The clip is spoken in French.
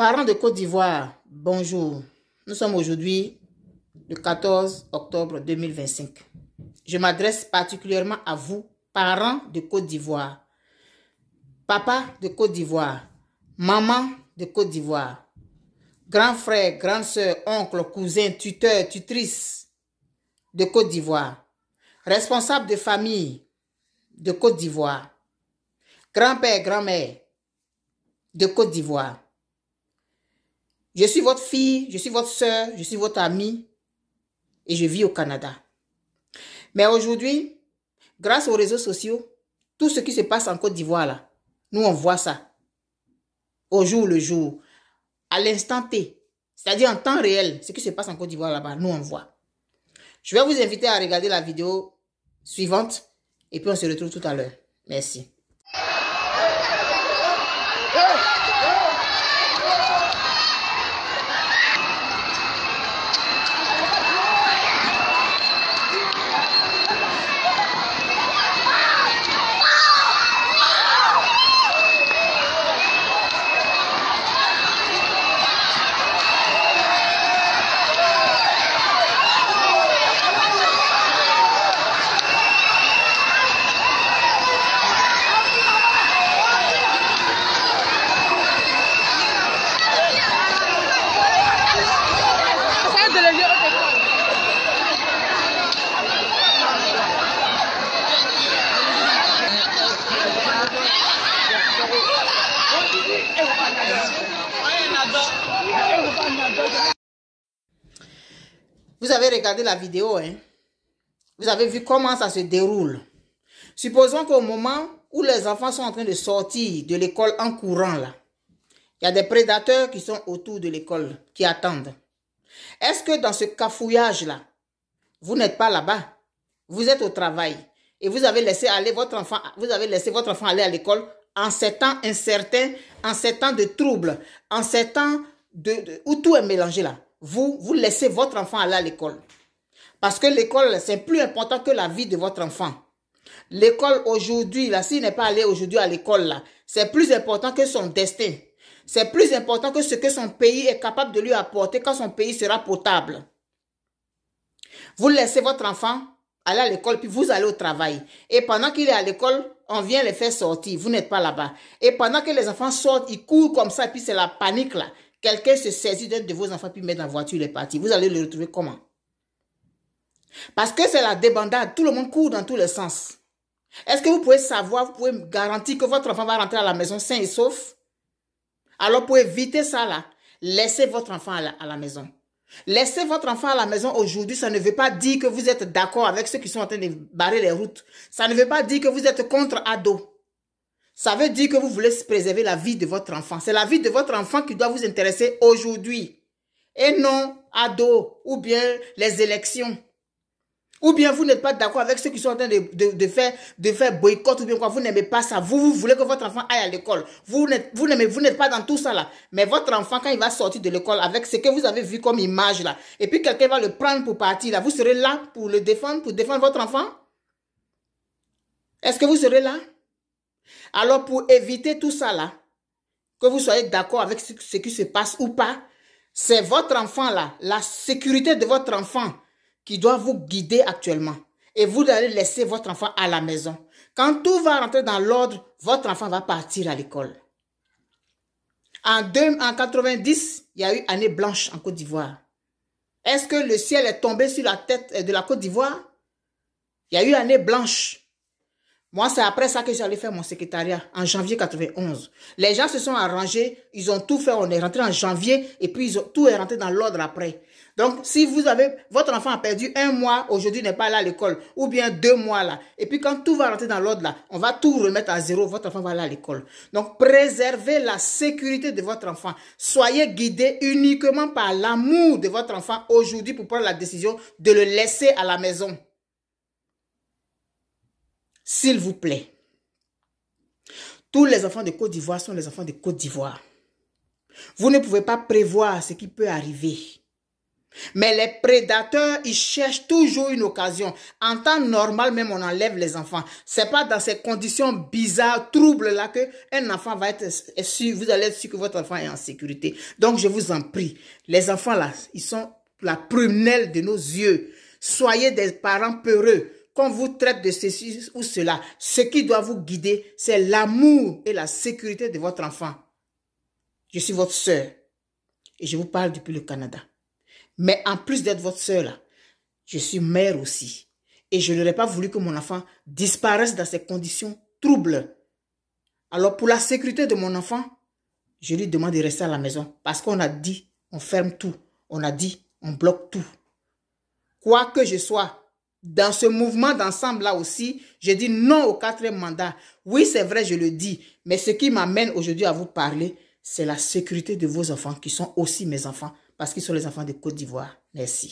Parents de Côte d'Ivoire, bonjour. Nous sommes aujourd'hui le 14 octobre 2025. Je m'adresse particulièrement à vous, parents de Côte d'Ivoire, papa de Côte d'Ivoire, maman de Côte d'Ivoire, grand frère, grande soeur, oncle, cousin, tuteur, tutrice de Côte d'Ivoire, responsable de famille de Côte d'Ivoire, grand-père, grand-mère de Côte d'Ivoire. Je suis votre fille, je suis votre soeur, je suis votre amie et je vis au Canada. Mais aujourd'hui, grâce aux réseaux sociaux, tout ce qui se passe en Côte d'Ivoire, là, nous on voit ça au jour le jour, à l'instant T, c'est-à-dire en temps réel, ce qui se passe en Côte d'Ivoire là-bas, nous on voit. Je vais vous inviter à regarder la vidéo suivante et puis on se retrouve tout à l'heure. Merci. Vous avez regardé la vidéo, hein? Vous avez vu comment ça se déroule. Supposons qu'au moment où les enfants sont en train de sortir de l'école en courant, là, il y a des prédateurs qui sont autour de l'école, qui attendent. Est-ce que dans ce cafouillage-là, vous n'êtes pas là-bas? Vous êtes au travail et vous avez laissé aller votre enfant, aller à l'école en ces temps incertains, en ces temps de troubles, en ces temps où tout est mélangé là. Vous laissez votre enfant aller à l'école. Parce que l'école, c'est plus important que la vie de votre enfant. L'école aujourd'hui, là, s'il n'est pas allé aujourd'hui à l'école, là, c'est plus important que son destin. C'est plus important que ce que son pays est capable de lui apporter quand son pays sera potable. Vous laissez votre enfant aller à l'école, puis vous allez au travail. Et pendant qu'il est à l'école, on vient les faire sortir. Vous n'êtes pas là-bas. Et pendant que les enfants sortent, ils courent comme ça, et puis c'est la panique là. Quelqu'un se saisit d'un de vos enfants, puis met dans la voiture, il est parti. Vous allez le retrouver comment? Parce que c'est la débandade. Tout le monde court dans tous les sens. Est-ce que vous pouvez savoir, vous pouvez me garantir que votre enfant va rentrer à la maison sain et sauf? Alors pour éviter ça là, laissez votre enfant à la maison. Laissez votre enfant à la maison aujourd'hui, ça ne veut pas dire que vous êtes d'accord avec ceux qui sont en train de barrer les routes. Ça ne veut pas dire que vous êtes contre ado. Ça veut dire que vous voulez préserver la vie de votre enfant. C'est la vie de votre enfant qui doit vous intéresser aujourd'hui. Et non ado ou bien les élections. Ou bien vous n'êtes pas d'accord avec ceux qui sont en train de faire boycott ou bien quoi. Vous n'aimez pas ça. Vous voulez que votre enfant aille à l'école. Vous n'êtes pas dans tout ça là. Mais votre enfant, quand il va sortir de l'école avec ce que vous avez vu comme image là, et puis quelqu'un va le prendre pour partir là, vous serez là pour le défendre, pour défendre votre enfant? Est-ce que vous serez là? Alors pour éviter tout ça là, que vous soyez d'accord avec ce qui se passe ou pas, c'est votre enfant là, la sécurité de votre enfant qui doit vous guider actuellement. Et vous allez laisser votre enfant à la maison. Quand tout va rentrer dans l'ordre, votre enfant va partir à l'école. En 90, il y a eu année blanche en Côte d'Ivoire. Est-ce que le ciel est tombé sur la tête de la Côte d'Ivoire? Il y a eu année blanche. Moi, c'est après ça que j'allais faire mon secrétariat, en janvier 91. Les gens se sont arrangés, ils ont tout fait, on est rentré en janvier, et puis tout est rentré dans l'ordre après. Donc, si votre enfant a perdu 1 mois, aujourd'hui n'est pas là à l'école, ou bien 2 mois là, et puis quand tout va rentrer dans l'ordre là, on va tout remettre à zéro, votre enfant va aller à l'école. Donc, préservez la sécurité de votre enfant. Soyez guidés uniquement par l'amour de votre enfant aujourd'hui pour prendre la décision de le laisser à la maison. S'il vous plaît. Tous les enfants de Côte d'Ivoire sont les enfants de Côte d'Ivoire. Vous ne pouvez pas prévoir ce qui peut arriver. Mais les prédateurs, ils cherchent toujours une occasion. En temps normal, même on enlève les enfants. C'est pas dans ces conditions bizarres, troubles là que un enfant va être sûr, vous allez être sûr que votre enfant est en sécurité. Donc je vous en prie, les enfants là, ils sont la prunelle de nos yeux. Soyez des parents peureux. Qu'on vous traite de ceci ou cela, ce qui doit vous guider, c'est l'amour et la sécurité de votre enfant. Je suis votre sœur et je vous parle depuis le Canada. Mais en plus d'être votre sœur là, je suis mère aussi. Et je n'aurais pas voulu que mon enfant disparaisse dans ces conditions troubles. Alors pour la sécurité de mon enfant, je lui demande de rester à la maison. Parce qu'on a dit, on ferme tout. On a dit, on bloque tout. Quoi que je sois, dans ce mouvement d'ensemble là aussi, je dis non au 4e mandat. Oui, c'est vrai, je le dis. Mais ce qui m'amène aujourd'hui à vous parler, c'est la sécurité de vos enfants qui sont aussi mes enfants. Parce qu'ils sont les enfants de Côte d'Ivoire. Merci.